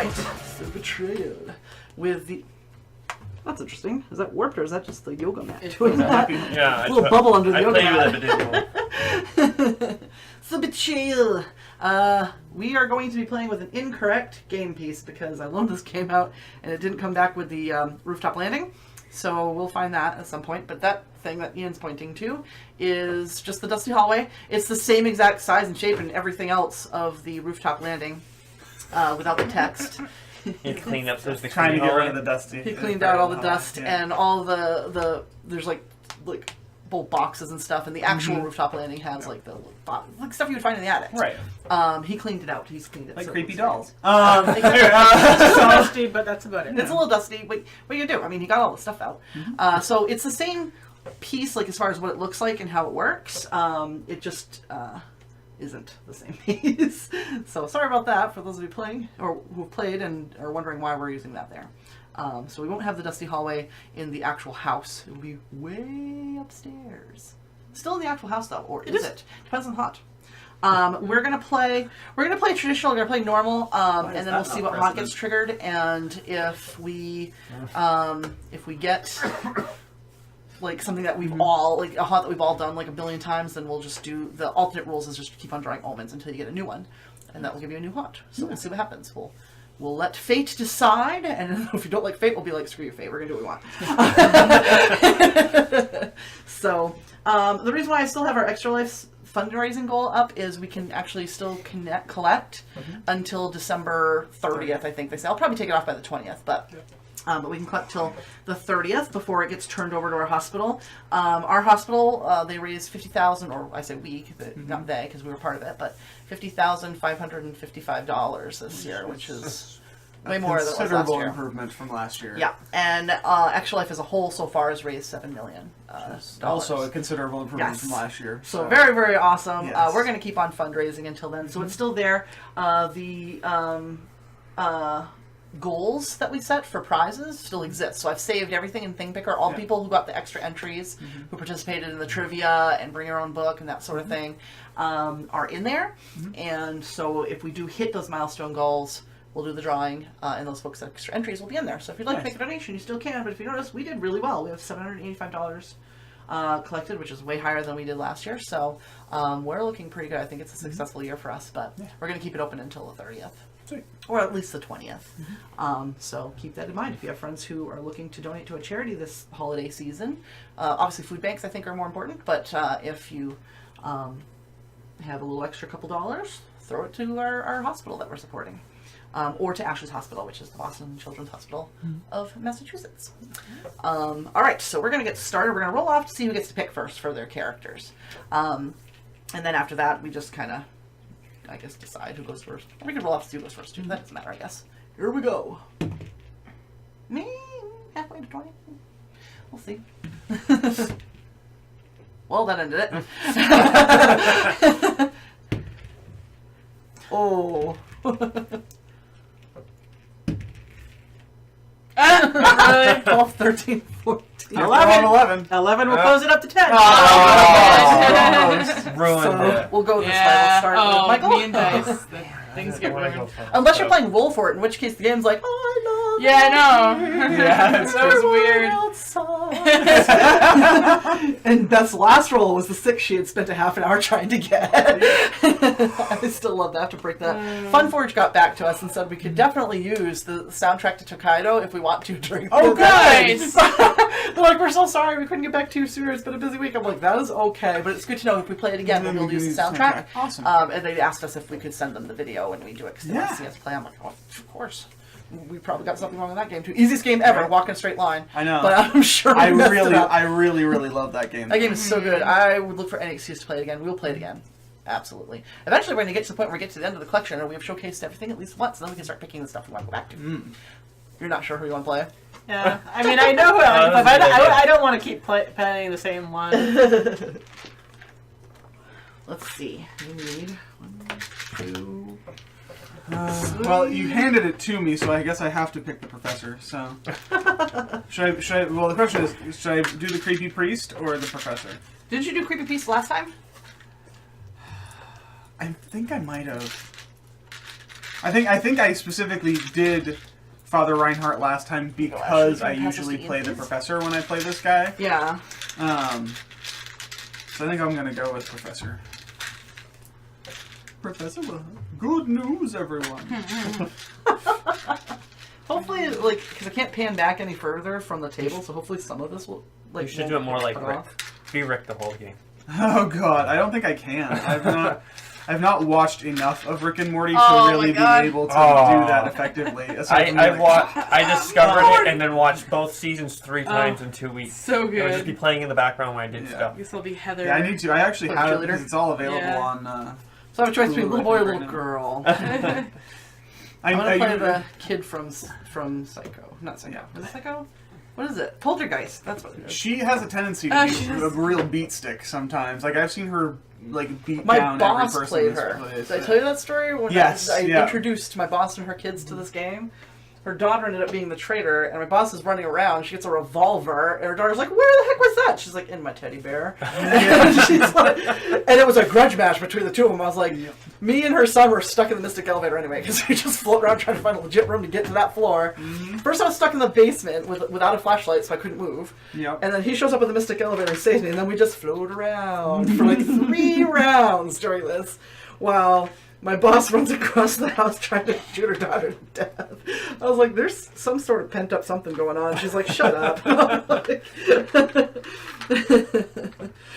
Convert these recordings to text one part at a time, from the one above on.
right. So Betrayal with the... That's interesting. Is that warped or is that just the yoga mat doing that? Yeah, a little bubble under the yoga mat. With it, So Betrayal. We are going to be playing with an incorrect game piece because I loaned this game out and it didn't come back with the rooftop landing. So we'll find that at some point. But that thing that Ian's pointing to is just the dusty hallway. It's the same exact size and shape and everything else of the rooftop landing without the text. He cleaned up those trying to get rid of the dusty. He cleaned out all the dust and all the there's like both boxes and stuff, and the actual rooftop landing has like the like stuff you would find in the attic. Right. He cleaned it out. He's cleaned it. Like so creepy dolls. It's dusty, but that's about it. It's a little dusty. What you do? I mean, he got all the stuff out. So it's the same piece, like as far as what it looks like and how it works. It just isn't the same piece. So sorry about that for those of you playing or who've played and are wondering why we're using that there. So we won't have the dusty hallway in the actual house. It will be way upstairs. Still in the actual house though, or is it? Depends on the haunt. We're gonna play traditional. We're gonna play normal, and then we'll see what haunt gets triggered. And if we get like something that we've all like a haunt that we've all done like a billion times, then we'll just do the alternate rules is just keep on drawing omens until you get a new one, and that will give you a new haunt. So we'll see what happens. We'll let fate decide, and if you don't like fate, we'll be like, screw you, fate, we're going to do what we want. So, the reason why I still have our Extra Life fundraising goal up is we can actually still collect until December 30th, I think they say. I'll probably take it off by the 20th, but we can collect till the 30th before it gets turned over to our hospital. Our hospital, they raised $50,000, or I say we, not they, because we were part of it, but $50,555 this year, which is way more than it was last year. Considerable improvement from last year. Yeah, and Extra Life as a whole so far has raised $7 million. Also a considerable improvement from last year. So very, very awesome. Yes. We're going to keep on fundraising until then. So it's still there. The goals that we set for prizes still exist. So I've saved everything in ThingPicker. All people who got the extra entries, who participated in the trivia and bring your own book and that sort of thing, are in there. And so if we do hit those milestone goals, we'll do the drawing, and those folks' extra entries will be in there. So if you'd like to make a donation, you still can. But if you notice, we did really well. We have $785 collected, which is way higher than we did last year. So we're looking pretty good. I think it's a successful year for us. But we're going to keep it open until the 30th. Sweet. Or at least the 20th. So keep that in mind if you have friends who are looking to donate to a charity this holiday season. Obviously, food banks I think are more important, but if you have a little extra couple dollars, throw it to our hospital that we're supporting. Or to Ashley's Hospital, which is the Boston Children's Hospital of Massachusetts. All right, so we're going to get started. We're going to roll off to see who gets to pick first for their characters. And then after that, we just kind of, I guess, decide who goes first. Or we can roll off to see who goes first, too. That doesn't matter, I guess. Here we go. Me, halfway to 20. We'll see. Well, that ended it. Oh. 12, 13, 14. 11. 11 will close it up to 10. Ruined it. We'll go this way. We'll start with Michael. Me and dice. Things get ruined. Unless you're playing roll for it, in which case the game's like, oh, I love Yeah, I know. Yeah, That was weird. And Beth's last roll was the 6 she had spent a half an hour trying to get. I still love that. I have to break that. Funforge got back to us and said we could definitely use the soundtrack to Tokaido if we want to during Oh, nice. They're like, we're so sorry we couldn't get back to you sooner. It's been a busy week. I'm like, that is okay, but it's good to know if we play it again, we'll be able to use the soundtrack. Awesome. And they asked us if we could send them the video when we do it because they want to see us play. I'm like, oh, of course. We probably got something wrong in that game too. Easiest game ever, walk in a straight line. I know. But I'm sure I messed it up. really love that game. That game is so good. I would look for any excuse to play it again. We will play it again. Absolutely. Eventually we're going to get to the point where we get to the end of the collection and we have showcased everything at least once, and then we can start picking the stuff we want to go back to. You're not sure who you want to play? Yeah, I mean, I know who I like, but I don't want to keep playing the same one. Let's see. We need 1, 2... well, you handed it to me, so I guess I have to pick the professor. So, should I? Well, the question is, should I do the creepy priest or the professor? Didn't you do Creepy Piece last time? I think I might have. I think I specifically did Father Reinhardt last time because I usually play the Professor when I play this guy. Yeah. So I think I'm gonna go with Professor. Professor, good news, everyone. Hopefully, like, because I can't pan back any further from the table, so hopefully some of this will, like, You should do it more like cut Rick. off. Be Rick the whole game. Oh God, I don't think I can. I've not watched enough of Rick and Morty to Oh, really be my God. able to Oh. do that effectively. I discovered it and then watched both seasons 3 times in 2 weeks. So It would just good. be playing in the background when I did Yeah. stuff. This will be Heather. Yeah, I need to. I actually Like have it cheerleader? because it's all available Yeah. on. So I have a choice between Ooh, little boy or right little now. girl. I I'm gonna I- play the kid from Psycho. Not Psycho. Yeah. Is it Psycho? What is it? Poltergeist. That's what it is. She has a tendency to she be does. a real beat stick sometimes. Like I've seen her like beat My down boss every person played in this her. place. Did I tell you that story? When Yes, I yeah. introduced my boss and her kids to this game. Her daughter ended up being the traitor, and my boss is running around. She gets a revolver, and her daughter's like, "Where the heck was that?" She's like, "In my teddy bear." And, she's like, and it was a grudge match between the two of them. I was like, me and her son were stuck in the Mystic Elevator anyway, because we just float around trying to find a legit room to get to that floor. First, I was stuck in the basement without a flashlight, so I couldn't move. Yep. And then he shows up with the Mystic Elevator and saves me, and then we just float around for like 3 rounds during this, while my boss runs across the house trying to shoot her daughter to death. I was like, there's some sort of pent up something going on. She's like, shut up.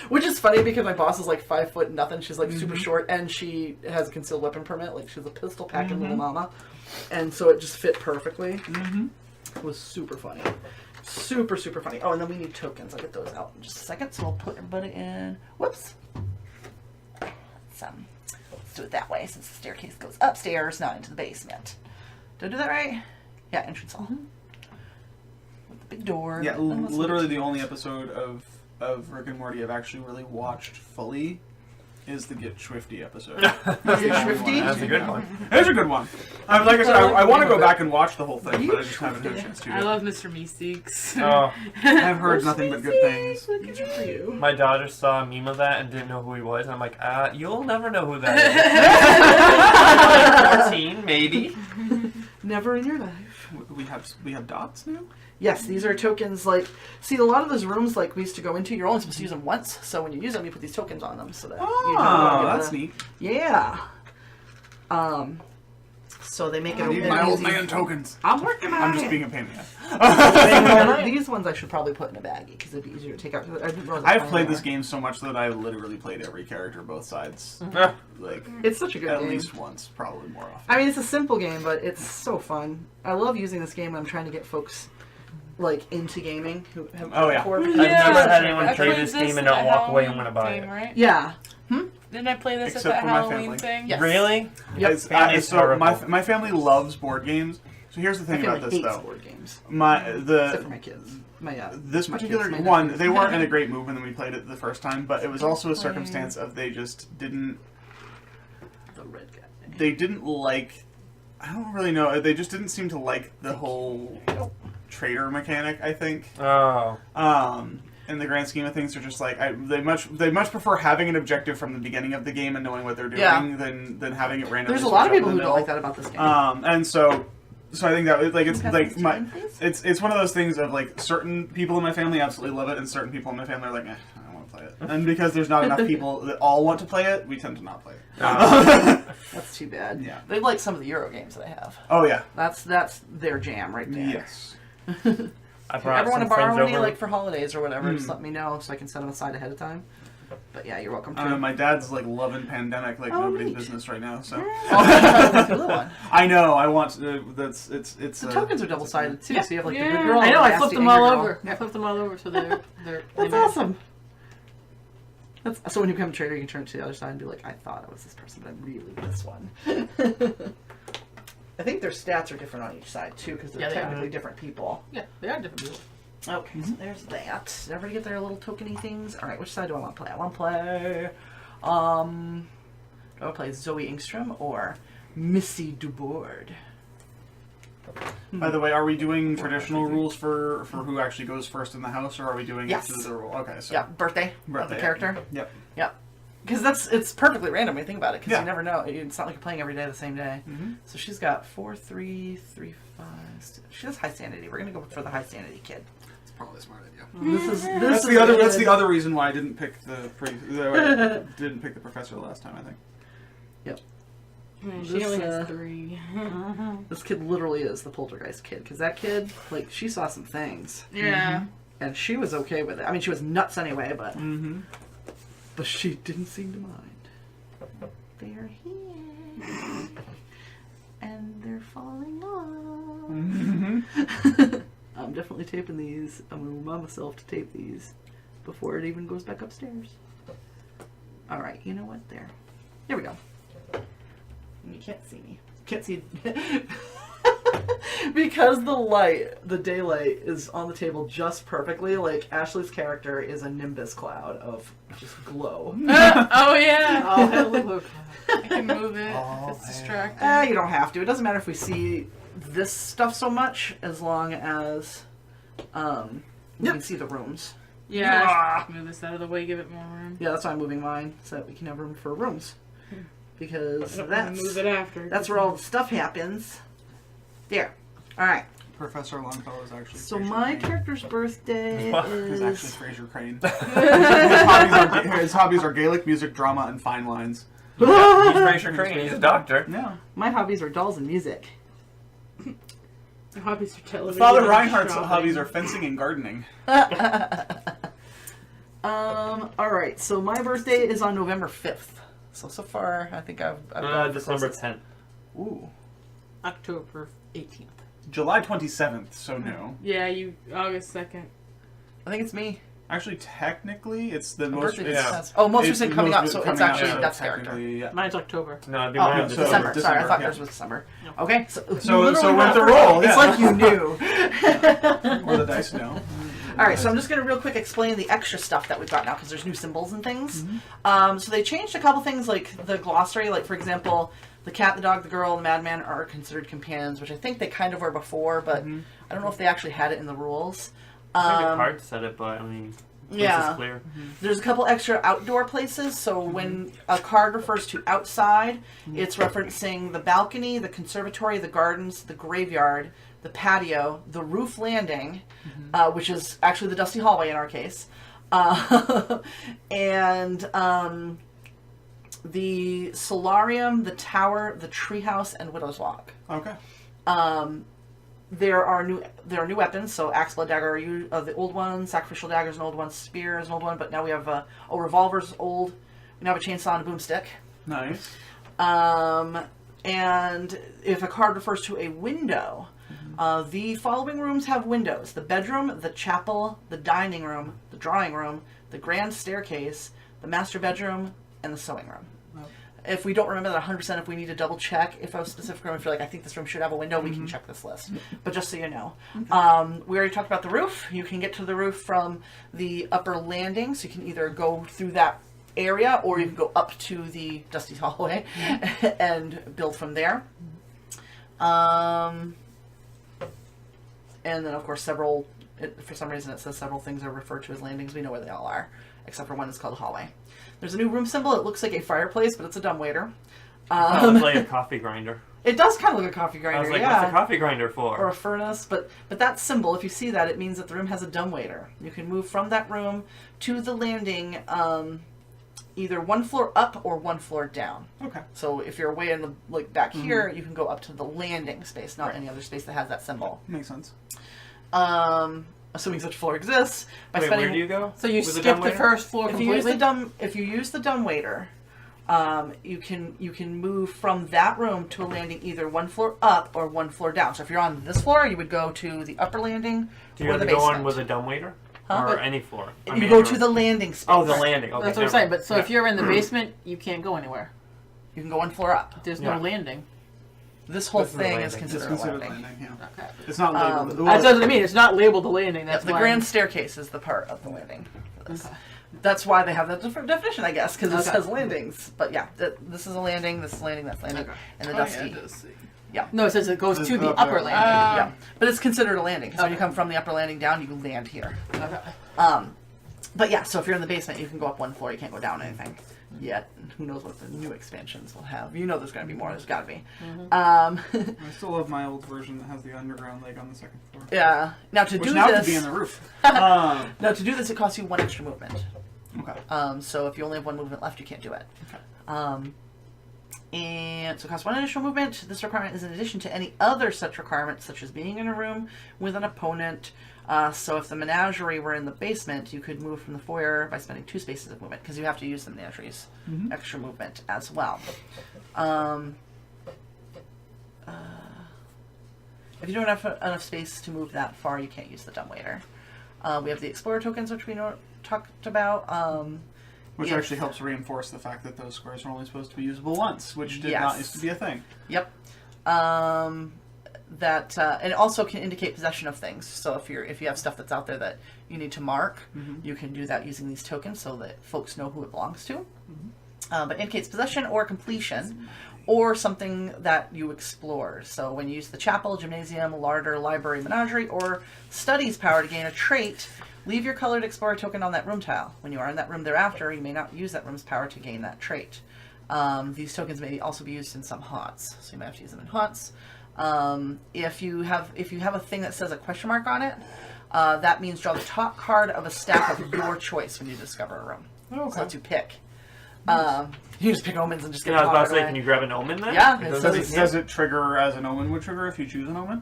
Which is funny because my boss is like 5 foot nothing. She's like super short, and she has a concealed weapon permit. Like she's a pistol packing little mama. And so it just fit perfectly. It was super funny. Super, super funny. Oh, and then we need tokens. I'll get those out in just a second. So we'll put everybody in. Whoops. Let's do it that way since the staircase goes upstairs, not into the basement. Did I do that right? Yeah, entrance hall. With the big door. Yeah, Oh, that's literally neat. the only episode of Rick and Morty I've actually really watched fully is the Get Swifty episode. Get Swifty? That's a good one. It's a good one. Like I said, I like I the want to name go of back it. and watch the whole thing, but I just Get haven't had a Swifty. chance to I yet. love Mr. Meeseeks. Oh, I've heard nothing but good things. Good for you. my daughter saw a meme of that and didn't know who he was. And I'm like, you'll never know who that is. 14, maybe. Never in your life. We have dots now? Yes, these are tokens. Like, see, a lot of those rooms like we used to go into, you're only supposed to use them once. So when you use them, you put these tokens on them, so that you know Oh, you're that's gonna- neat. Yeah. So they make it I need an my old easy- man tokens. I'm working on I'm it. just being a pain in the ass. These ones I should probably put in a baggie because it'd be easier to take out. I didn't realize I've mine played were. this game so much that I literally played every character, both sides. Like, It's such a good at game. least once, probably more often. I mean, it's a simple game, but it's so fun. I love using this game when I'm trying to get folks like into gaming who have Oh, yeah. before. I've never had anyone I play played this this game and at not walk away and Halloween want to buy thing, it. right? Yeah. Didn't I play this Except at for that my Halloween family. thing? Yes. Really? Yep. Family's So my horrible. my family loves board games. So here's the My thing family about this hates though. board games. The Except for my kids. this my particular kids, my one, nephews. they weren't in a great mood when we played it the first time, but it was also a circumstance of they just didn't The red guy. they didn't like. I don't really know. They just didn't seem to like the whole trader mechanic. I think. Oh. In the grand scheme of things, they're just like they much prefer having an objective from the beginning of the game and knowing what they're doing Yeah. than having it randomly. There's a lot of switch up people in who the don't like middle. that about this game. And so I think that like it's Can you pass like this to my Jen, please? it's one of those things of like certain people in my family absolutely love it, and certain people in my family are like, I don't want to play it. And because there's not enough people that all want to play it, we tend to not play it. That's too bad. Yeah. They like some of the Euro games that I have. Oh yeah. That's their jam right there. Yes. I If you brought ever want to some borrow friends any, over. like for holidays or whatever, just let me know so I can set them aside ahead of time. But yeah, you're welcome to. I know my dad's like loving pandemic like nobody's neat. business right now. So Oh, the one. I know I want that's it's The tokens are double sided too, Yeah. so you have like the Yeah. good girl. I and know. the I flipped nasty them all angry girl. over. I Yeah. flipped them all over, so they're That's awesome. So when you become a trader, you can turn it to the other side and be like, I thought I was this person, but I'm really this one. I think their stats are different on each side too, because they're Yeah, they are. technically different people. Yeah, they are different people. Okay, so there's that. Did everybody get their little tokeny things? All right, which side do I want to play? I want to play. Do I want to play Zoe Ingstrom or Missy Dubord? By the way, are we doing traditional rules for who actually goes first in the house, or are we doing Yes. it to the rule? Okay, so Yeah, birthday of Birthday, the yeah. character. Yep. Yep. Because it's perfectly random when you think about it, because Yeah. you never know. It's not like you're playing every day the same day. Mm-hmm. So she's got 4, 3, 3, 5. She has high sanity. We're gonna go for the high sanity kid. It's probably a smart idea. This is That's the other reason why I didn't pick didn't pick the professor last time. I think. She This, only has 3. This kid literally is the poltergeist kid, because that kid, like, she saw some things, Yeah. and she was okay with it. I mean, she was nuts anyway, but Mm-hmm. she didn't seem to mind. They're here, and they're falling off. Mm-hmm. I'm definitely taping these. I'm gonna remind myself to tape these before it even goes back upstairs. All right, you know what? There we go. You can't see me. Can't see because the daylight is on the table just perfectly. Like Ashley's character is a nimbus cloud of just glow. Oh yeah. Oh, hello. I can move it Oh, if it's distracting. You don't have to. It doesn't matter if we see this stuff so much, as long as we can see the rooms. Yeah. I should move this out of the way. Give it more room. Yeah, that's why I'm moving mine, so that we can have room for rooms. Because I don't want to move it after. that's where all the stuff happens. There. All right. Professor Longfellow is actually. So Fraser my Crane. character's birthday Is actually is. Fraser Crane. His hobbies are Gaelic music, drama, and fine lines. He's Fraser Crane. He's a doctor. Yeah. My hobbies are dolls and music. Your hobbies are television. Father and Reinhardt's shopping. hobbies are fencing and gardening. All right. So my birthday is on November 5th. So far, I think I've got December 10th. Ooh. October 18th. July 27th, so no. Yeah, you August 2nd. I think it's me. Actually, technically, it's the My most. birthday It's, is- Oh, most it's recent coming up, so it's coming out, actually yeah, Death's character. technically, yeah. Mine's October. No, it'd be Oh, mine. so- December. Sorry, I thought yeah. yours was December. Yeah. Okay, so So literally with my the birthday. roll, It's yeah. like you knew. Or the dice know. All right, so I'm just going to real quick explain the extra stuff that we've got now because there's new symbols and things. So they changed a couple things like the glossary. Like, for example, the cat, the dog, the girl, and the madman are considered companions, which I think they kind of were before, but I don't know if they actually had it in the rules. I think the card said it, but I mean, Yeah. it's clear. There's a couple extra outdoor places. So when a card refers to outside, it's referencing the balcony, the conservatory, the gardens, the graveyard, the patio, the roof landing, which is actually the dusty hallway in our case, and the solarium, the tower, the treehouse, and Widow's Walk. Okay. There are new weapons. So axe, blood dagger are the old one. Sacrificial dagger is an old one. Spear is an old one. But now we have revolver's old. We now have a chainsaw and a boomstick. Nice. And if a card refers to a window, the following rooms have windows: the bedroom, the chapel, the dining room, the drawing room, the grand staircase, the master bedroom, and the sewing room. If we don't remember that 100%, if we need to double check if a specific room, if you're like, I think this room should have a window, we can check this list. But just so you know. We already talked about the roof. You can get to the roof from the upper landing, so you can either go through that area or you can go up to the dusty hallway and build from there. And then, of course, for some reason it says several things are referred to as landings. We know where they all are, except for one is called hallway. There's a new room symbol. It looks like a fireplace, but it's a dumbwaiter. It looks like a coffee grinder. It does kind of look like a coffee grinder, I was like, yeah. what's a coffee grinder for? Or a furnace, but that symbol, if you see that, it means that the room has a dumbwaiter. You can move from that room to the landing either one floor up or one floor down. Okay. So if you're way in the back here, you can go up to the landing space, not any other space that has that symbol. Makes sense. Assuming such floor exists. Wait, where do you go? So you With skip the dumbwaiter? first floor If you use completely? if you use the dumbwaiter, you can move from that room to a landing either one floor up or one floor down. So if you're on this floor, you would go to the upper landing Do you or have the to go basement. on with a dumbwaiter? Huh? Or any floor? I You mean, go or- to the landing space. Oh, the landing. Okay, That's what I'm never saying. mind. But so if you're in the basement, you can't go anywhere. You can go one floor up. There's Yeah. no landing. This whole This is a thing is landing. It's considered a considered landing. landing, yeah. Okay. It's not labeled. That doesn't mean it's not labeled a landing. Yep, That's the why grand staircase is the part of the landing for this. Okay. That's why they have that different definition, I guess, because it Okay. says landings. But yeah, this is a landing, this is landing, that's landing, Okay. and the Oh, dusty. yeah, it does see. No, it says it goes It's to the up upper there. landing. Yeah, but it's considered a landing because when you Okay. come from the upper landing down, you land here. Okay. But yeah, so if you're in the basement, you can go up one floor. You can't go down anything yet. Who knows what the new expansions will have? You know, there's going to be more. There's got to be. I still love my old version that has the underground leg on the second floor. Yeah. Now to Which do now this, could be on the roof. now to do this, it costs you 1 extra movement. Okay. So if you only have 1 movement left, you can't do it. Okay. And so it costs 1 additional movement. This requirement is in addition to any other such requirements, such as being in a room with an opponent. So if the menagerie were in the basement, you could move from the foyer by spending 2 spaces of movement, because you have to use the menagerie's extra movement as well. If you don't have enough space to move that far, you can't use the dumbwaiter. We have the explorer tokens, which we talked about. Which actually helps reinforce the fact that those squares are only supposed to be usable once, which did not used to be a thing. Yep. That and it also can indicate possession of things. So if you have stuff that's out there that you need to mark, you can do that using these tokens so that folks know who it belongs to. But indicates possession or completion, or something that you explore. So when you use the chapel, gymnasium, larder, library, menagerie, or studies power to gain a trait, leave your colored explorer token on that room tile. When you are in that room thereafter, you may not use that room's power to gain that trait. These tokens may also be used in some haunts, so you might have to use them in haunts. If you have a thing that says a question mark on it, that means draw the top card of a stack of your choice when you discover a room. Okay. So lets you pick. You just pick omens and just get I was about to them say, away. can you grab an omen then? Yeah, Because Does it trigger as an omen would trigger if you choose an omen?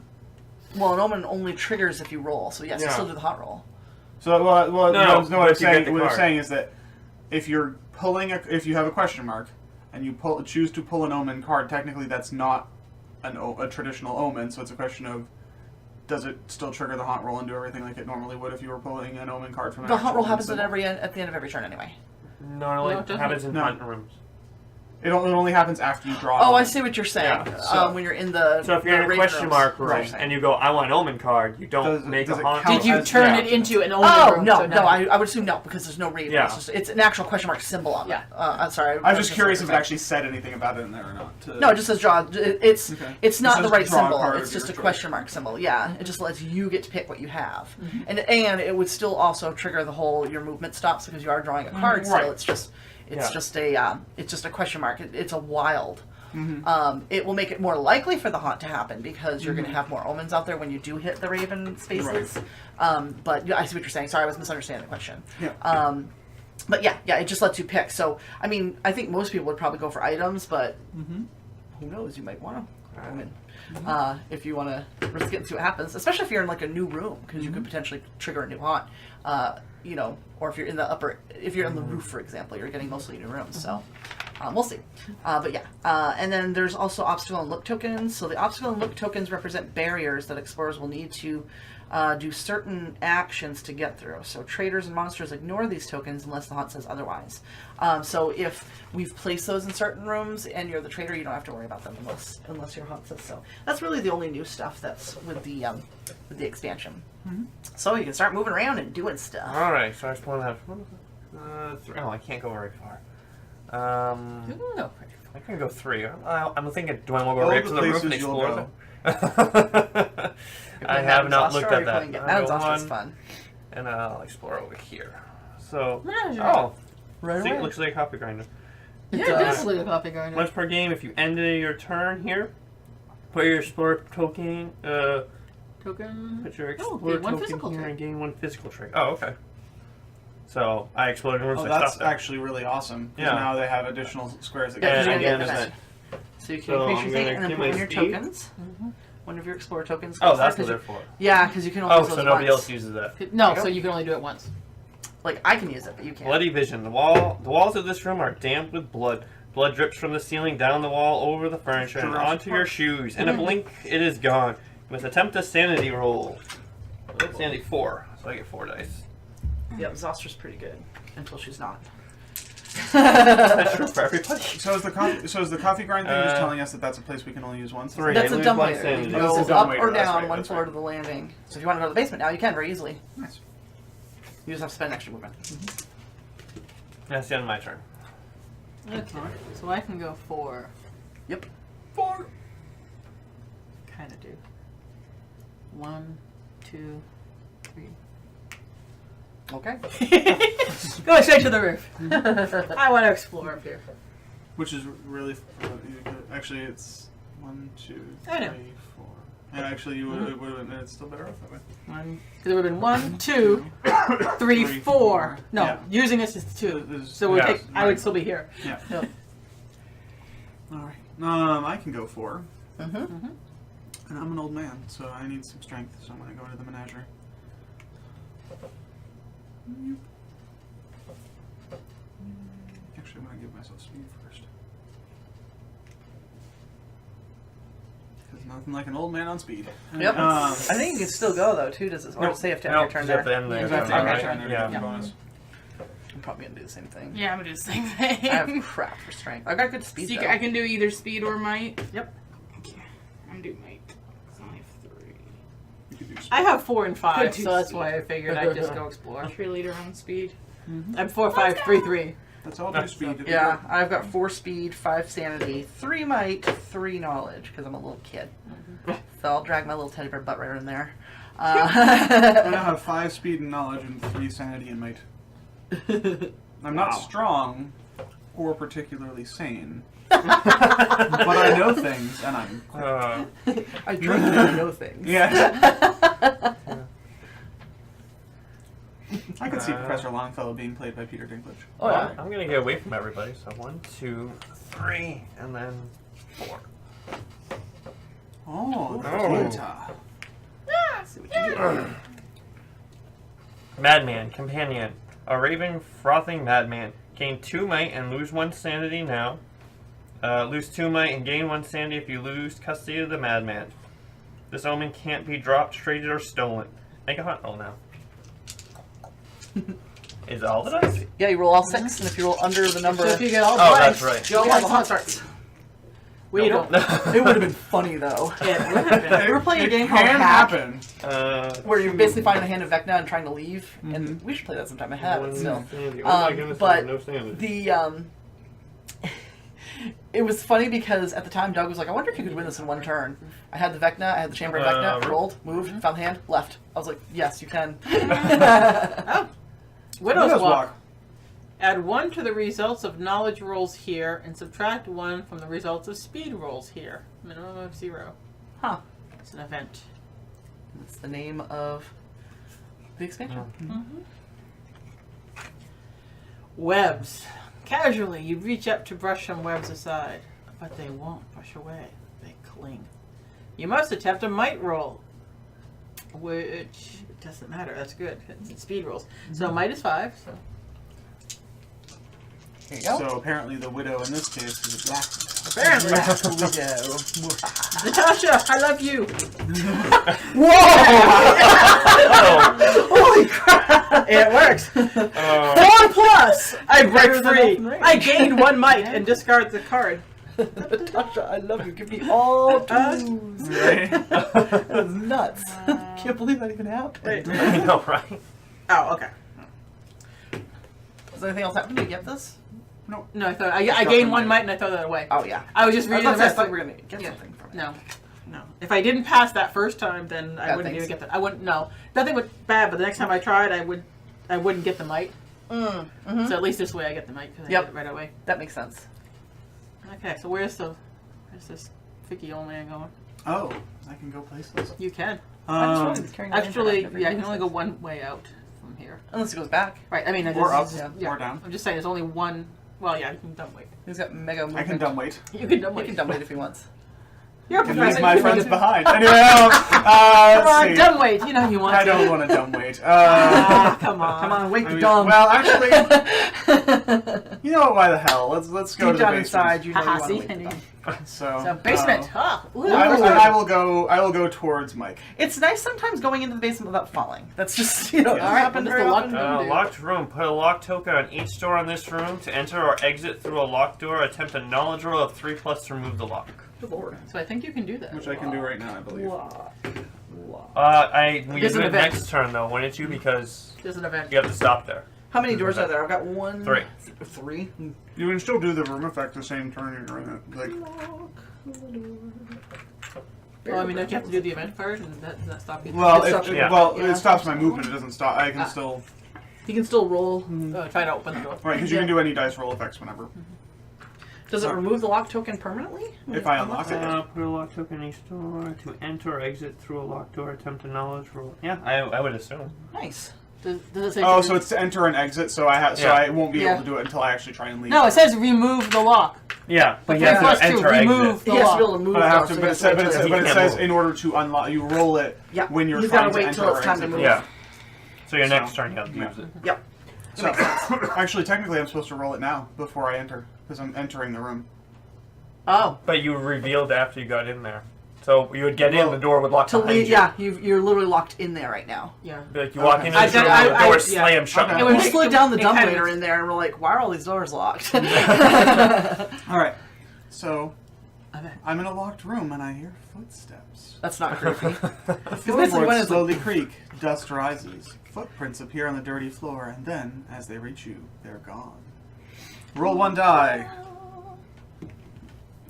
Well, an omen only triggers if you roll, so yes, you Yeah. still do the hot roll. So, no, what I'm but if you get the what I'm card. saying is that if you're if you have a question mark and you choose to pull an omen card, technically that's not a traditional omen. So it's a question of, does it still trigger the haunt roll and do everything like it normally would if you were pulling an omen card from an The hot actual roll omen happens symbol? at the end of every turn anyway. No, it only No, it doesn't. happens in No. hunt rooms. It only happens after you draw. Oh, an I omen. see what you're saying. Yeah, so- When you're in the So if you're the in a raven question rooms, mark room right. and you go, I want an omen card, you don't make does a it haunt. count Did you as- turn yeah. it into an omen Oh room? no, So no! I would assume no because there's no raven. Yeah. It's an actual question mark symbol on it. Yeah. I'm sorry. I was just curious if it actually said anything about it in there or not. No, it just says draw. It's Okay. it's It not says the right draw a symbol. card It's of just a your question mark symbol. Yeah, it just lets you get to pick what you have, and it would still also trigger the whole your movement stops because you are drawing a card. Right. So it's just a question mark. It's a wild. Mm-hmm. It will make it more likely for the haunt to happen because you're going to have more omens out there when you do hit the raven spaces. But yeah, I see what you're saying. Sorry, I was misunderstanding the question. Yeah. But yeah, it just lets you pick. So, I mean, I think most people would probably go for items, but who knows? You might want to omen. If you want to risk it and see what happens, especially if you're in like a new room, because you could potentially trigger a new haunt. Or if you're in the roof, for example, you're getting mostly new rooms. So. We'll see. But yeah. And then there's also obstacle and look tokens. So the obstacle and look tokens represent barriers that explorers will need to do certain actions to get through. So traders and monsters ignore these tokens unless the haunt says otherwise. So if we've placed those in certain rooms and you're the trader, you don't have to worry about them unless your haunt says so. That's really the only new stuff that's with the expansion. So you can start moving around and doing stuff. All right, so I just want to have. Oh, I can't go very far. You can go pretty far. I can go 3. I'm thinking, do I want to All go right the to the roof and places you'll explore go. them? I have not looked at that. I'll go That's 1, fun. and I'll explore over here. So, Menagerie. Right see, away. it looks like a copy grinder. Yeah, It it does. does look like a coffee grinder. Once per game, if you ended your turn here, put your explorer token. Token. Put your Oh, explorer gain one token physical here trait. and gain 1 physical trait. Oh, okay. So I explored rooms. Oh, I that's stopped there. actually really awesome. 'Cause Yeah. now they have additional squares that Yeah, get you're And gonna again, get is that. it? So you can So increase I'm your thing gonna and then keep put in my your speed. tokens. One of your explorer tokens. Oh, goes that's there, what 'cause they're for. Yeah, because you can only Oh, use so those nobody once. else uses that. No, Yep. so you can only do it once. Like I can use it, but you can't. Bloody vision. The walls of this room are damp with blood. Blood drips from the ceiling down the wall over the furniture and Jurassic onto your Park. shoes. In a blink, it is gone. You must attempt a sanity roll. Sanity 4, so I get 4 dice. Yep, Zostra's pretty good until she's not. That's true for everybody. So is the coffee grind thing just Uh, telling us that that's a place we can only use once? 3. That's I a lose dumb 1 way. You sanity. can Oh, go that's a dumb up way. or That's down right, one that's floor right. to the landing. So if you want to go to the basement now, you can very easily. Nice. You just have to spend extra movement. That's the end of my turn. Okay, so I can go 4. Yep. 4. Kind of do. 1, 2, 3. Okay. Go straight to the roof. I want to explore up here. Which is really actually it's 1, 2, 3, I know. 4. And actually, you would have been it's still better off that way. Because it would have been 1, 2, 3, 4. No, Yeah. using this is 2. This- So we'll yeah, take. I would still be here. Yeah. Yep. All right. I can go 4. Mm-hmm. And I'm an old man, so I need some strength, so I'm going to go into the menagerie. Actually, I'm going to give myself speed first. Because nothing like an old man on speed. Yep. Um, I think you can still go though too. Does it? Or say if to end No, your turn because at the there. end there. Because I have to Okay. my right? turn there to Yeah. get the bonus. I'm probably gonna do the same thing. Yeah, I'm gonna do the same thing. I have crap for strength. I've got good speed So though. I can do either speed or might. Yep. Okay. I'm gonna do might. 'Cause I only have 3. You could do speed. I have 4 and 5, Good to so that's see. why I figured I'd just go explore. Cheerleader on speed. I'm 4, 5, 3, 3. That's all do speed. Yeah, I've got 4 speed, 5 sanity, 3 might, 3 knowledge because I'm a little kid. So I'll drag my little teddy bear butt right in there. I now have 5 speed and knowledge and 3 sanity and might. I'm not strong or particularly sane, but I know things, and I'm I drink and I know things. yeah. I could see Professor Longfellow being played by Peter Dinklage. Oh yeah. I'm gonna get away from everybody. So 1, 2, 3, and then 4. Oh, Oh. Utah. See what you get. Madman, companion. A raven frothing madman. Gain 2 might and lose 1 sanity now. Lose 2 might and gain 1 sanity if you lose custody of the madman. This omen can't be dropped, traded, or stolen. Make a hunt roll now. Is it all the dice? Yeah, you roll all 6, and if you roll under the number, So if you get all Oh, blanks, that's right. you don't have a hunt starts. we don't. It would have been funny though. Yeah, it would have been. We were playing a It game called can Hack, happen. where you're basically finding the hand of Vecna and trying to leave, and we should play that sometime. I have it still. Sanity. Oh my goodness, but no sanity. The it was funny because at the time Doug was like, I wonder if you could win this in 1 turn. I had the Vecna, I had the Chamber of Vecna, rolled, moved, found the hand, left. I was like, yes, you can. Oh. Widow's Widow's Walk. Walk. Add 1 to the results of knowledge rolls here, and subtract 1 from the results of speed rolls here. Minimum of 0. Huh. It's an event. That's the name of the expansion. Webs. Casually, you reach up to brush some webs aside, but they won't brush away. They cling. You must attempt a might roll, which doesn't matter. That's good. It's speed rolls. So might is 5. So. Here you go. So apparently the widow in this case is a black. Apparently. Widow. Natasha, I love you. Holy crap! It works. 4 plus. I break Better than free. open range. I gain 1 might and discard the card. Natasha, I love you. Give me all 2s. Right? That's nuts. Can't believe that even happened. Wait. I know, right? Oh, okay. Does anything else happen? Did you get this? No, I thought I gained 1 might and I throw that away. Oh yeah. I was just I reading the rest. thought we were gonna get Yeah. something from it. No. If I didn't pass that first time, then I Bad wouldn't things. even get that. I wouldn't. No, nothing was bad. But the next time I tried, I wouldn't get the might. So at least this way I get the might because I Yep. get it right away. That makes sense. Okay, so where's this freaky old man going? Oh, I can go places. You can Actually, yeah, you can only go 1 way out from here. Unless it goes back. Right. I mean, Or up, yeah. or down. I'm just saying, there's only 1. Well, yeah, you can dumb wait. He's got mega movement. I can dumb wait. You can dumb He wait. can dumb wait if he wants. You're a Can professor. leave my you can friends do- behind. Anyway, Come let's on, see. dumb wait. You know you want I to. don't want to dumb wait. Ah, come on. Come on, wake I the mean, dumb. well, actually, you know what? Why the hell? Let's go Deep to the down basement. inside, you know you Haha, want to see? wake the dumb. So Basement. Huh. Ooh, I will go towards Mike. It's nice sometimes going into the basement without falling. That's just, you know, Yeah. all All right, right, well, happen this very is a often. luck- Locked room. Put a lock token on each door in this room. To enter or exit through a locked door, attempt a knowledge roll of 3 plus to remove the lock. Good lord. So I think you can do that. Which I can do right now, I believe. We There's do an it event. next turn though, wouldn't you? Because There's an event. you have to stop there. How many doors are there? I've got 1. 3. 3? You can still do the room effect the same turn you're in it. Like, Well, I mean, don't you have to do the event first, and that does that stop you? well, It stops it, you. well, Yeah. it stops my movement. It doesn't stop. I can still. He can still roll. Try to open the door. Right, because you can do any dice roll effects whenever. Does it remove the lock token permanently? If I unlock it. Put a lock token in each door to enter or exit through a locked door. Attempt a knowledge roll. Yeah, I would assume. Nice. Does it say? Oh, so it's to enter and exit. So Yeah. I won't be Yeah. able to do it until I actually try and leave. No, it says remove the lock. Yeah, but you But have plus to to enter remove exit. the He has to lock. be able to move. But I have though, to. so But he it, has says, to but, wait it, till- but it can't says move. in order to unlock, you roll it Yeah. when you're He's gotta trying to wait enter till or it's time to exit. move. Yeah. So your So, next turn you have to use it. Yep. So, actually, technically, I'm supposed to roll it now before I enter because I'm entering the room. Oh. But you revealed after you got in there. So you would get in, the door would lock To behind leave, you. yeah, you're literally locked in there right now. Yeah. Be like you walk Okay. into I the did- door, I- the I- door yeah. slams shut. Okay. And when we It- slid down the it kind dumbwaiter of- in there, and we're like, why are all these doors locked? All right. So, Okay. I'm in a locked room and I hear footsteps. That's not creepy. The basically when floorboards it's slowly creak, dust rises, footprints appear on the dirty floor, and then, as they reach you, they're gone. Roll one die.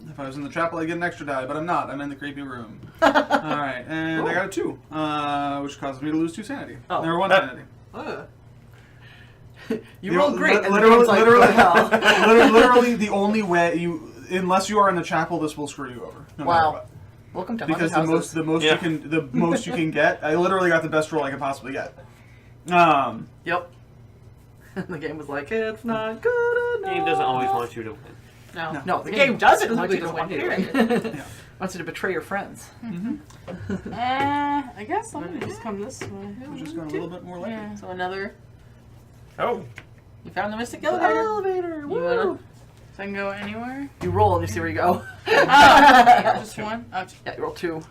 If I was in the chapel, I'd get an extra die, but I'm not. I'm in the creepy room. Alright, and I got a 2, which causes me to lose 2 sanity. Oh. Or 1 That- sanity. Ugh. You rolled great. and Literally, the game's like, literally, "What the hell?" literally, the only way you, unless you are in the chapel, this will screw you over. No matter Wow. what. Welcome to Because haunted houses. the most Yeah. you can get. I literally got the best roll I could possibly get. Yep. The game was like, it's not good enough. Game doesn't always want you to win. No. No, The game doesn't want you to want win, you to period. win. Yeah. Wants you to betray your friends. I guess I'm gonna just come this way. We're just going a little bit more left. Yeah. So another. Oh, You found the mystic elevator. Elevator. You Woo. wanna? So I can go anywhere. You roll and you see where you go. Just one. Oh, Yeah, you roll 2.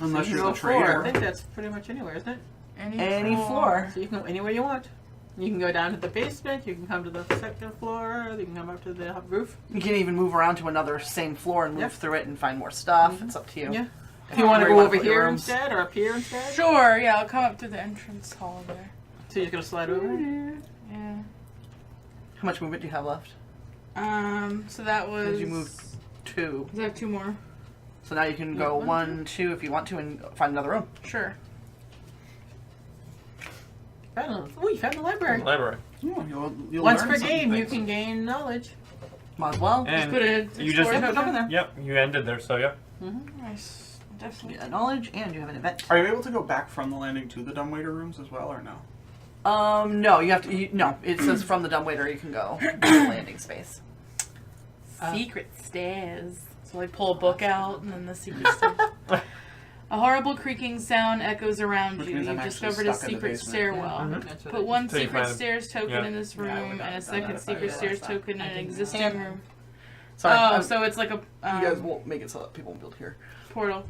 Unless So you you're go the forward. I traitor. think that's pretty much anywhere, isn't it? Any floor. So you can go anywhere you want. You can go down to the basement. You can come to the second floor. You can come up to the roof. You can even move around to another same floor and move Yep. through it and find more stuff. It's up to you. Yeah. If If you want to where go wanna over put your here rooms. instead or up here instead. Sure. Yeah, I'll come up through the entrance hall there. So you're just gonna slide over. Yeah. How much movement do you have left? So that was. You moved 2. I have 2 more. So now you can go Yeah, 1, 2 if you want to and find another room. Sure. Oh, you found the library. library. Oh, you'll Once learn per some game, you things. can gain knowledge. Might as well. And Put it. you just Put it over there. Yep, you ended there, so yeah. Nice. Definitely. Yeah, knowledge, and you have an event. Are you able to go back from the landing to the dumbwaiter rooms as well, or no? No, you have to. No, it says from the dumbwaiter you can go to the landing space. Secret stairs. So I pull a book out, and then the secret stairs. A horrible creaking sound echoes around Which you. means I'm You've actually discovered a stuck in the secret basement. stairwell. That's what Put I- one So you secret find- stairs token yeah. in this room Yeah, I would've and a done second that. secret I stairs realized that. token in an existing Yeah. room. Sorry. Oh, I'm- so it's like a you guys won't make it so that people won't be able to hear. portal.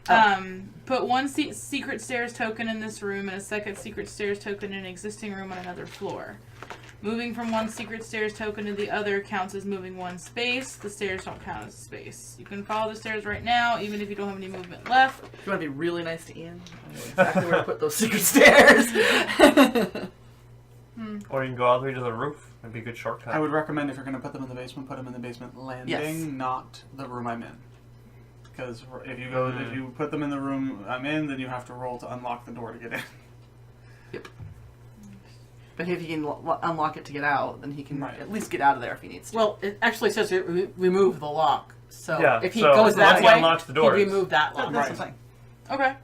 Oh. Put one secret stairs token in this room and a second secret stairs token in an existing room on another floor. Moving from one secret stairs token to the other counts as moving one space. The stairs don't count as space. You can follow the stairs right now, even if you don't have any movement left. If you want to be really nice to Ian, I know exactly where to put those secret stairs. Or you can go all the way to the roof. That'd be a good shortcut. I would recommend if you're going to put them in the basement, put them in the basement landing, Yes. not the room I'm in. Because if you put them in the room I'm in, then you have to roll to unlock the door to get in. But if he can unlock it to get out, then he can Right. at least get out of there if he needs to. Well, it actually says remove the lock. So Yeah, if he so goes that once he way, unlocks the doors. he remove that lock. That's Right. what I'm saying. Okay.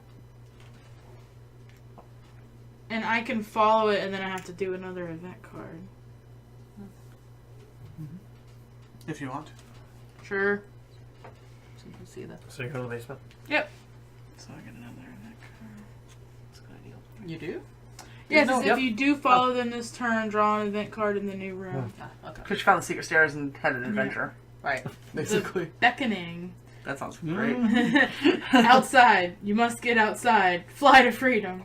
And I can follow it, and then I have to do another event card. If you want. Sure. So you can see that. So you go to the basement. Yep. So I get another event card. That's a good idea. You do? Yes, No, if yep. you do follow them this turn, draw an event card in the new room. Ah, okay. Because you found the secret stairs and had an adventure, Right. basically. Beckoning. That sounds great. Outside. You must get outside. Fly to freedom.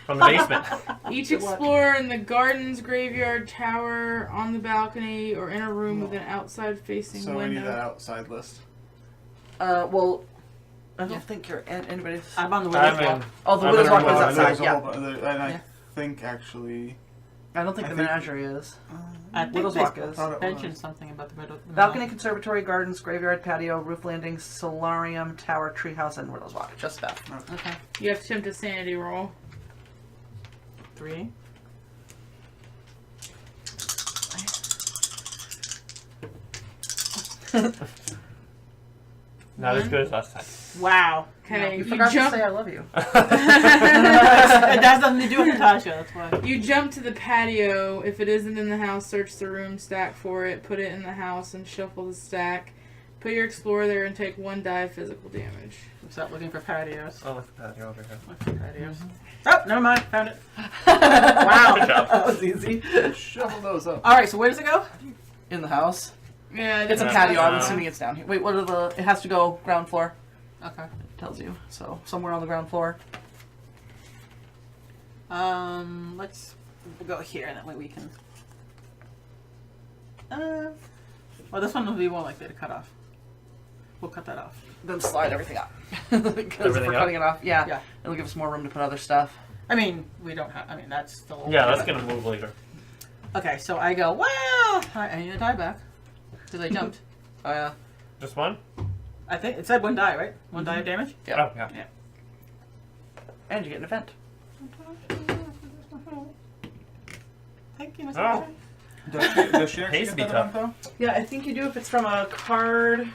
From the basement. Each Good luck. explorer in the gardens, graveyard, tower, on the balcony, or in a room with an outside-facing So I need that window. outside list. Well, I don't Yeah. think you're anybody's. I'm on the I'm way. in. Oh, the I'm widow's in walk a is room. outside. There's a Yeah. whole bu- and I Yeah. think actually... I don't think I the think- menagerie is. I think Widow's they walk is. thought it mentioned was. something about the middle. Balcony, conservatory, gardens, graveyard, patio, roof landing, solarium, tower, treehouse, and widow's walk. Just that. Okay. You have to attempt a sanity roll. 3. Not as good as last time. Wow. Okay, You you forgot to jump. say I love you. It has nothing to do with Natasha, that's why. You jump to the patio. If it isn't in the house, search the room stack for it. Put it in the house and shuffle the stack. Put your explorer there and take 1 die of physical damage. Stop looking for patios. I'll look at Patio over here. Look for patios. Oh, never mind. Found it. Wow. Good job. That was easy. Shovel those up. Alright, so where does it go? In the house. Yeah, It's a Yeah. patio. I'm assuming it's down here. Wait, what are the... It has to go ground floor. Okay. Tells you. So, somewhere on the ground floor. Let's go here, and that way we can... well, this one will be more likely to cut off. We'll cut that off. Then slide everything up. Because if Everything we're up? cutting it off, yeah, Yeah. it'll give us more room to put other stuff. I mean, we don't have... I mean, that's still... Yeah, that's gonna move later. Okay, so I go, well... I need a die back. Because I jumped. Oh, yeah. Just one? I think it said 1 die, right? 1 die of damage? Yeah. Oh, yeah. And you get an event. Thank you, Mr. Oh. Does she actually Pays to get be that tough. info? Yeah, I think you do if it's from a card.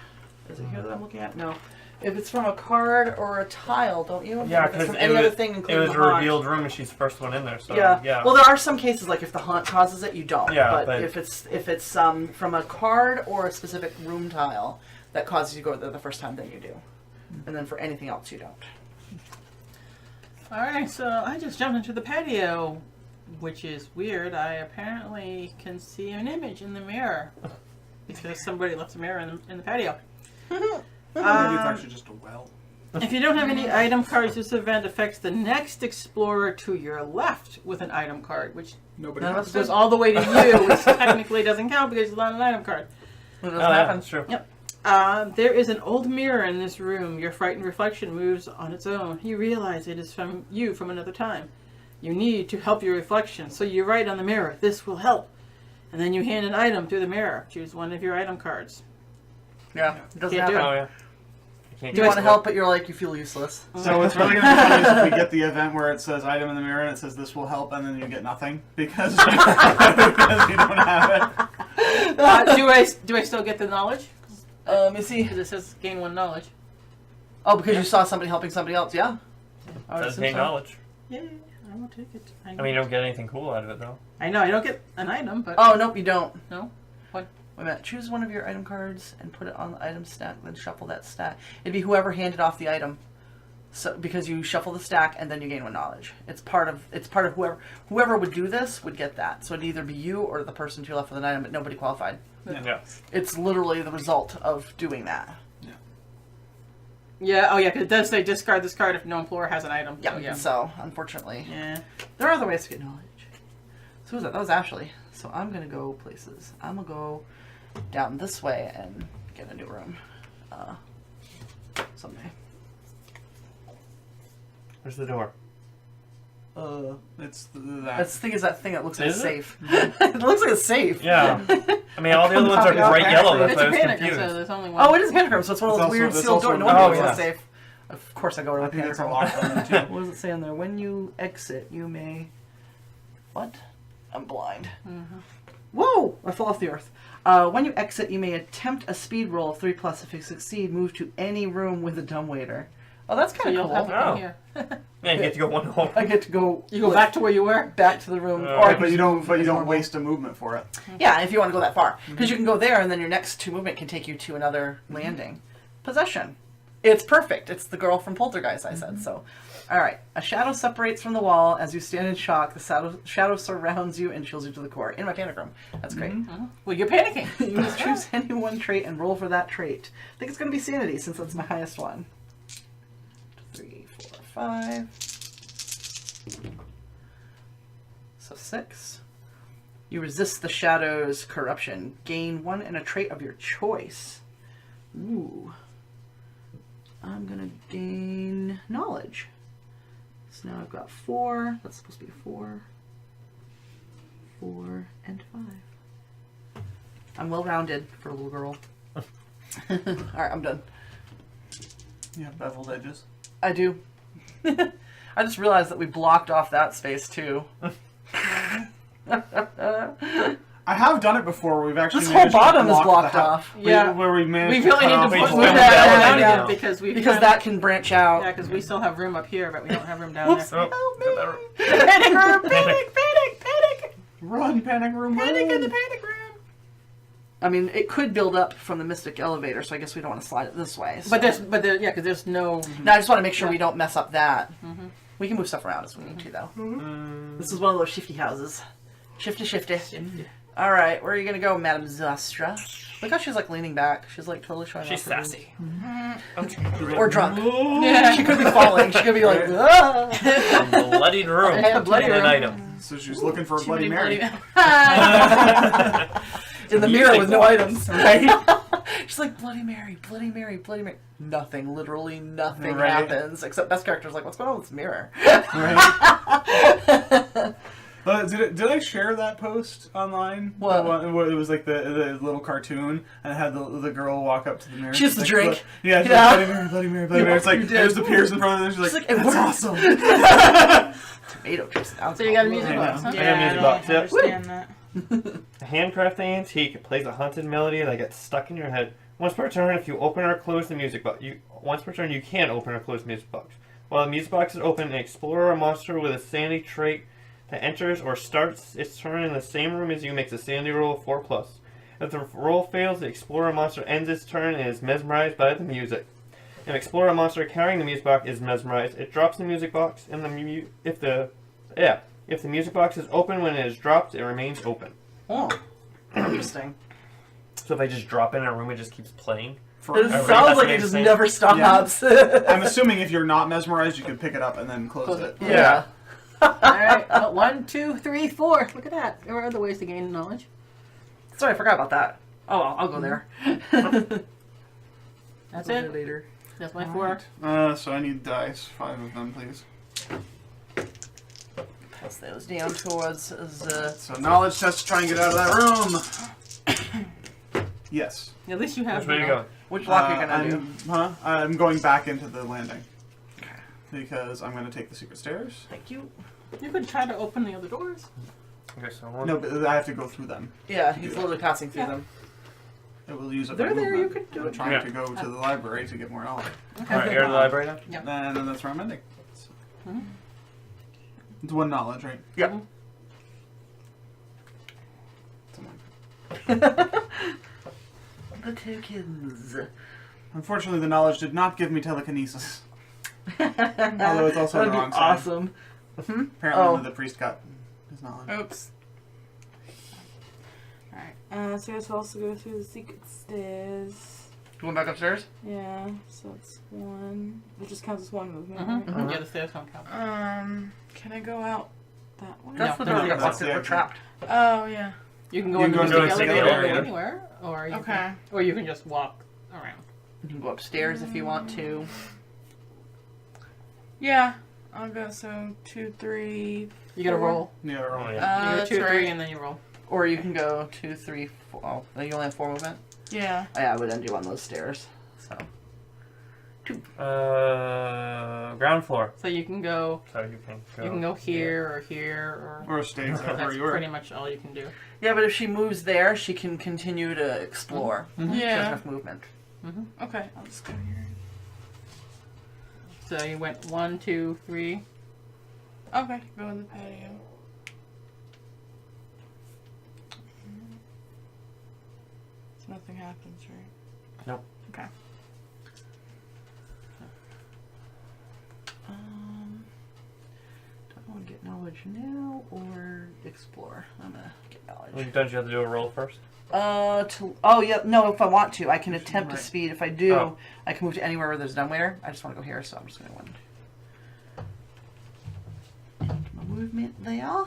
Is it here that I'm looking at? No. If it's from a card or a tile, don't you? Yeah, If it's because from it any other was, thing, it including was the a haunt. revealed room and she's the first one in there, so Yeah. yeah. Well, there are some cases like if the haunt causes it, you don't. Yeah, but if it's from a card or a specific room tile that causes you to go there the first time, then you do. And then for anything else, you don't. Alright, so I just jumped into the patio, which is weird. I apparently can see an image in the mirror. Because somebody left a mirror in the patio. Maybe it's actually just a well. If you don't have any item cards, this event affects the next explorer to your left with an item card, which Nobody None of has us to. goes all the way to you, which technically doesn't count because it's not an item card. When it Oh, doesn't yeah, happen. that's true. Yep. There is an old mirror in this room. Your frightened reflection moves on its own. You realize it is from you from another time. You need to help your reflection, so you write on the mirror, "This will help." And then you hand an item through the mirror. Choose one of your item cards. Yeah. It doesn't Can't do happen. Oh, yeah. You You want to help, but you're like, you feel useless. So what's really going to be funny is if we get the event where it says item in the mirror and it says this will help, and then you get nothing because you, because you don't have it. Do I still get the knowledge? Let me see. Because it says gain 1 knowledge. Oh, because you saw somebody helping somebody else, yeah? I would Does assume gain so. knowledge. Yeah, I will take it. I mean, you don't get anything cool out of it, though. I know I don't get an item, but Oh, nope, you don't. no. What? Wait a minute. Choose one of your item cards and put it on the item stack, then shuffle that stack. It'd be whoever handed off the item. So because you shuffle the stack and then you gain 1 knowledge. It's part of whoever would do this would get that. So it'd either be you or the person to your left with an item, but nobody qualified. Yeah. It's literally the result of doing that. Yeah. Oh, yeah. Because it does say discard this card if no employer has an item. Yeah. So, yeah. So unfortunately, Yeah. there are other ways to get knowledge. So who was that? That was Ashley. So I'm gonna go places. I'm gonna go down this way and get a new room someday. Where's the door? It's That's the thing is that thing that looks like a Is it? safe. It looks like a safe. Yeah. I mean, all the other ones are Popping out bright yellow. back. That's It's why I a was panic, confused. so there's only one. Oh, it is a panic room, so it's one of It's those also- weird there's sealed also doors. No a wonder door. it's Oh, a yeah. safe. Of course I go to I a think panic it's a room. locked room too. What does it say in there? When you exit, you may... What? I'm blind. Mm-hmm. Whoa! I fall off the earth. When you exit, you may attempt a speed roll of 3+. If you succeed, move to any room with a dumbwaiter. Oh, that's So kind of you'll have cool. to come Oh. here. Yeah, you get to go one home. I get to go... You go back to where you were. back to the room. Or or I Right, can but you just don't. move But you as don't normal. waste a movement for it. Yeah, if you want to go that far. Because you can go there, and then your next 2 movement can take you to another landing. Possession. It's perfect. It's the girl from Poltergeist, I said. So, all right. A shadow separates from the wall. As you stand in shock, the shadow surrounds you and chills you to the core. In my panic room. That's great. Well, you're panicking. You must choose any one trait and roll for that trait. I think it's going to be sanity, since that's my highest one. 3, 4, 5. So 6. You resist the shadow's corruption. Gain 1 in a trait of your choice. Ooh. I'm going to gain knowledge. So now I've got 4. That's supposed to be 4. 4 and 5. I'm well rounded for a little girl. Alright, I'm done. You have beveled edges. I do. I just realized that we blocked off that space too. I have done it before. We've actually This whole managed to bottom is block blocked the off. Yeah. where we We managed really to need to cut We off move just that don't down know. now because we Because that can branch out. Yeah, because we still have room up here, but we don't have room down Whoops. there. Oh, Panic room! Panic! Panic! Panic! Run, panic room, Panic in run. the panic room! I mean, it could build up from the Mystic Elevator, so I guess we don't want to slide it this way. So. But because there's no. No, I just want to make sure Yeah. we don't mess up that. Mm-hmm. We can move stuff around as we need to, though. Mm, This is one of those shifty houses. Shifty. All right, where are you gonna go, Madame Zastra? Look how she's like leaning back. She's like totally showing she's off her sassy. boobs. Or drunk. Yeah. She could be falling. She could be like, ah. A bloodied room. A bloody and an room. item. So she's looking for a Too Bloody many Mary. in the mirror with no items, right? She's like, Bloody Mary, Bloody Mary, Bloody Mary. Nothing, literally nothing Right. happens. Except best character's like, what's going on with this mirror? Right. Did I share that post online? What? The one where it was like the little cartoon and it had the girl walk up to the mirror. She has to She's like, drink. Yeah, she's Yeah. like, Bloody Mary, Bloody Mary, Bloody Mary. It's like, You did. there's the peers in front of her. She's She's like, like, it that's worked. awesome. Tomato juice. So you got a music Yeah. box, huh? I got a Yeah, music I box, don't yep. understand that. A handcrafted antique plays a haunted melody that gets stuck in your head. Once per turn, if you open or close the music box, once per turn you can open or close the music box. While the music box is open, an explorer or monster with a sanity trait that enters or starts its turn in the same room as you makes a sanity roll of 4+. If the roll fails, the explorer monster ends its turn and is mesmerized by the music. An explorer monster carrying the music box is mesmerized. It drops the music box, and if the music box is open when it is dropped, it remains open. Oh, interesting. So if I just drop it in a room, it just keeps playing. It Everybody sounds has like to it make just the same- never stops. I'm assuming if you're not mesmerized, you can pick it up and then close it. Yeah. Alright, well, 1, 2, 3, 4. Look at that. There are other ways to gain knowledge. Sorry, I forgot about that. Oh, well, I'll go there. That's Go there it. later. That's my 4. So I need dice. 5 of them, please. Pass those down towards the. So knowledge test to try and get out of that room. Yes. At least you have. Which way you going? Which lock are you gonna do? I'm going back into the landing. Because I'm going to take the secret stairs. Thank you. You could try to open the other doors. Okay, so one. No, but I have to go through them. Yeah, he's literally passing through them. It will use up They're my there, movement. you could do I'm it. trying Yeah. to go to the library to get more knowledge. Alright, you're in the library now? Yep. And that's where I'm ending. So. Mhm. It's 1 knowledge, right? Yep. Something. The tokens. Unfortunately, the knowledge did not give me telekinesis. Although it's also That'd the be wrong side. awesome. Apparently, Oh. the priest got his knowledge. Oops. Alright, so I guess we'll also go through the secret stairs. Going back upstairs? Yeah, so it's 1. It just counts as 1 movement, Mm-hmm. right? Yeah, the stairs don't count. Can I go out that way? That's No, the door we got that's locked the in. We're exit. trapped. Oh, yeah. You can go You in can the go mystic into the elevator area. anywhere, or you Okay. can, or you can just walk around. You can go upstairs if you want to. Yeah. I'll go, so 2, 3. You gotta 4. roll. Yeah, we're Oh, on. yeah. You go That's 2, 3, right. and then you roll. Or you can go 2, 3, 4. Oh, you only have 4 movement? Yeah. Oh, yeah, I would end you on those stairs. So. Ground floor. So you can go. So you can go. You can go here or here, or Or stay exactly where that's you were. pretty much all you can do. Yeah, but if she moves there, she can continue to explore. She doesn't Yeah. have movement. Okay, I'll just go here. So you went 1, 2, 3. Okay, go in the patio. So nothing happens, right? Nope. Okay. Do I want to get knowledge now or explore? I'm gonna get knowledge. Don't you have to do a roll first? Yeah, no, if I want to, I can attempt to Right. speed. If I do, Oh. I can move to anywhere where there's dumbwaiter. I just want to go here, so I'm just gonna take my movement there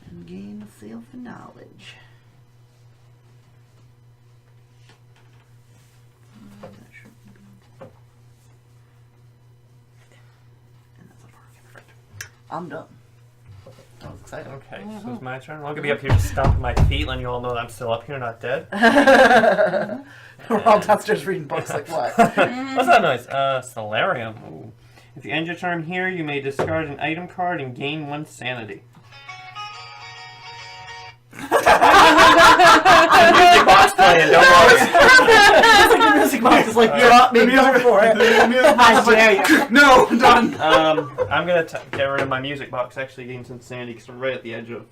and gain myself a knowledge. That shouldn't be- And that's a bargain. Perfect. I'm done. That was exciting. Okay, so it's my turn. I'm gonna be up here just stomping my feet, letting you all know that I'm still up here, not dead. We're all downstairs reading books like what? What's that noise? Solarium. Ooh. If you end your turn here, you may discard an item card and gain 1 sanity. Music box playing, don't worry. It's like the music box is like, drop me, go for it. I dare you. No, done. I'm gonna get rid of my music box. Actually, gain some sanity because I'm right at the edge of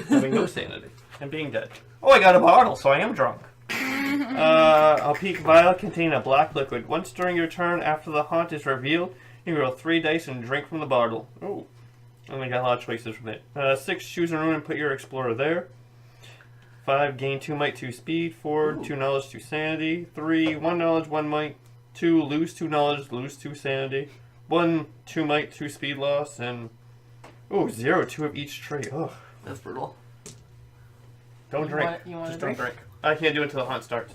having no sanity and being dead. Oh, I got a bottle, so I am drunk. A peak vial containing a black liquid. Once during your turn, after the haunt is revealed, you roll 3 dice and drink from the bottle. Oh, and I got a lot of choices from it. 6, choose a room and put your explorer there. 5, gain 2 might, 2 speed. 4, 2 knowledge, 2 sanity. 3, 1 knowledge, 1 might. 2, lose 2 knowledge, lose 2 sanity. 1, 2 might, 2 speed loss, and 0, 2 of each trait. Ugh. That's brutal. Don't drink. You want Just to don't drink? drink. I can't do it until the hunt starts.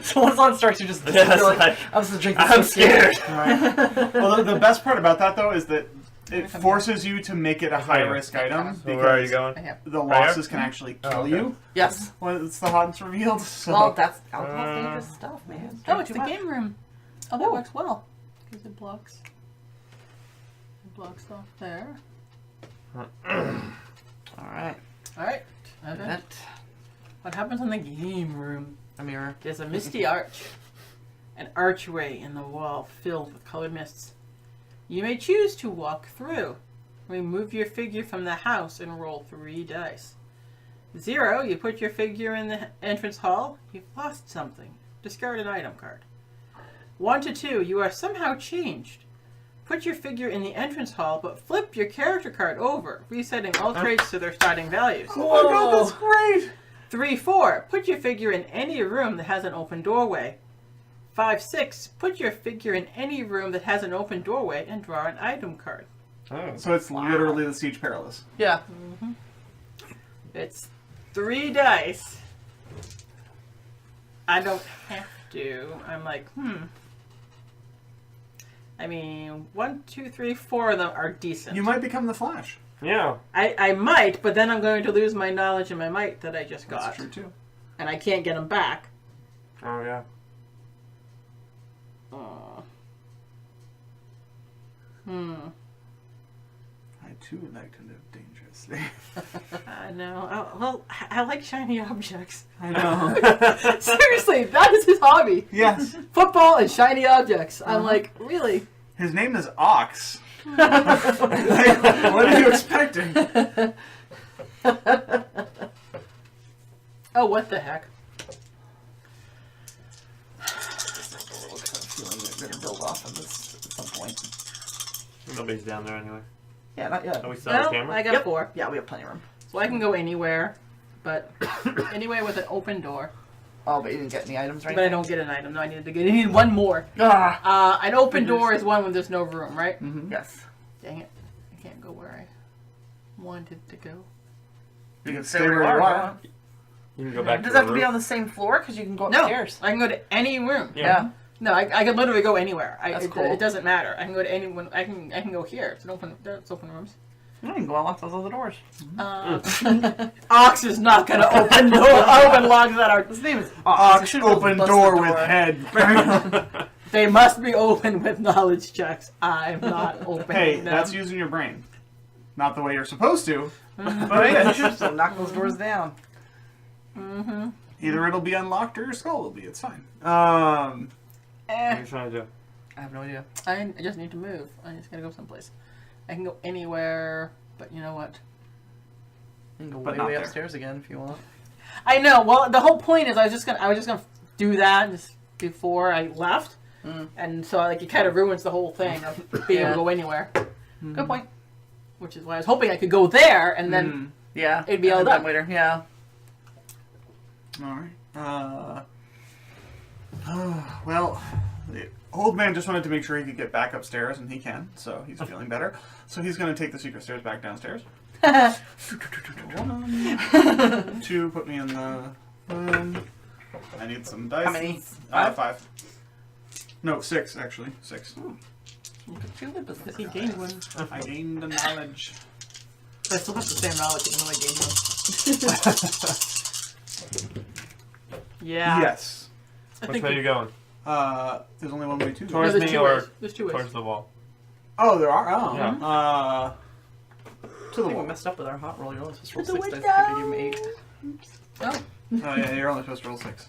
So once on starts, you just Yes, you're like, I'm supposed to drink this. I'm scared. Right. Well, the best part about that though is that it forces you to make it a high risk item So where are you because going? the losses can actually kill okay. you Yes. when it's the haunt's revealed. So Well, that's alcohol's dangerous stuff, man. Oh, it's the Drink too game room. Oh, that works well. Because it blocks off there. much. All right. Alright. Okay. Event. What happens in the game room? A mirror. There's a misty arch. An archway in the wall filled with colored mists. You may choose to walk through. Remove your figure from the house and roll 3 dice. 0, you put your figure in the entrance hall. You've lost something. Discard an item card. 1 to 2, you are somehow changed. Put your figure in the entrance hall, but flip your character card over, resetting all traits to their starting values. oh my god, that's great. 3, 4, put your figure in any room that has an open doorway. 5, 6, put your figure in any room that has an open doorway and draw an item card. Oh. So it's literally the Siege Perilous. Yeah. It's 3 dice. I don't have to. I'm like, I mean, 1, 2, 3, 4 of them are decent. You might become the Flash. Yeah. I might, but then I'm going to lose my knowledge and my might that I just got. That's true too. And I can't get them back. Oh, yeah. I too would like to live dangerously. I know. Well, I like shiny objects. I know. Seriously, that is his hobby. Yes. Football and shiny objects. I'm like, really? His name is Ox. What are you expecting? Oh, what the heck? Feeling that we're gonna build off of this at some point. Nobody's down there anyway. Yeah, not yet. Are we still on Well, camera? I got 4. Yeah, we have plenty of room. So I can go anywhere, but anywhere with an open door. Oh, but you didn't get any items, right? But I don't get an item. No, I need one more. Ah. An open door is one when there's no room, right? Yes. Dang it. I can't go where I wanted to go. You can stay where you are. You can go back Does to it the have to be roof. on the same floor? Because you can go No, upstairs. I can go to any room. Yeah. No, I can literally go anywhere. That's it, cool. It doesn't matter. I can go to anyone. I can go here. It's open rooms. You can go unlock those other doors. Ox is not gonna open locks that are. His name is Ox, open door with head. They must be open with knowledge checks. I'm not opening Hey, them. that's using your brain. Not the way you're supposed to. But yeah, you should still knock those doors down. Either it'll be unlocked or your skull will be. It's fine. What are you trying to do? I have no idea. I just need to move. I just gotta go someplace. I can go anywhere, but you know what? You can go But way, not way there. upstairs again if you want. I know. Well, the whole point is I was just gonna do that just before I left, and so like it kind of ruins the whole thing of being able to go anywhere. Good point. Which is why I was hoping I could go there and then Yeah. it'd be all and then done. later. Yeah. Alright. Well, the old man just wanted to make sure he could get back upstairs, and he can, so he's feeling better. So he's going to take the secret stairs back downstairs. 2, put me in the room. I need some dice. How many? 5. No, 6, actually. 6. Look at you, live Because he gained one. I gained the knowledge. I still have the same knowledge even though I gained one. Yeah. Yes. I Which think way are you going? There's only one way to go. Towards there's me two or ways. There's two ways. towards the wall. Oh, there are? Oh. Yeah. To I the think we wall. messed up with our hot roll. You're only supposed to To roll the 6 dice. I think I gave window. him 8. Oh. Oh, yeah, you're only supposed to roll 6.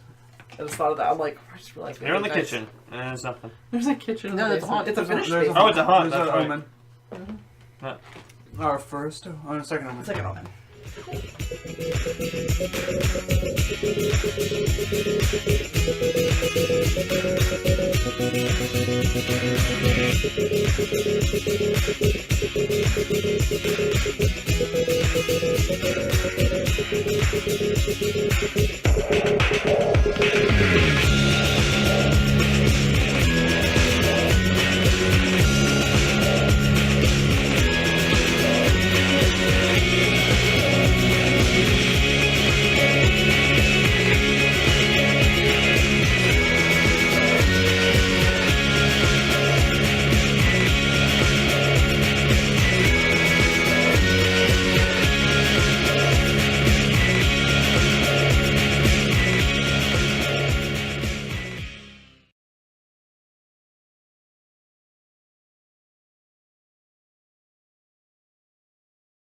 I just thought of that. I'm like, I just realized. we You're in had the dice. kitchen, and there's nothing. There's a kitchen. in No, the there's a basement. haunt. It's a finished There's basement. Oh, it's a haunt, There's that's an right. omen. Yeah. Our first? Oh, second omen. Second omen.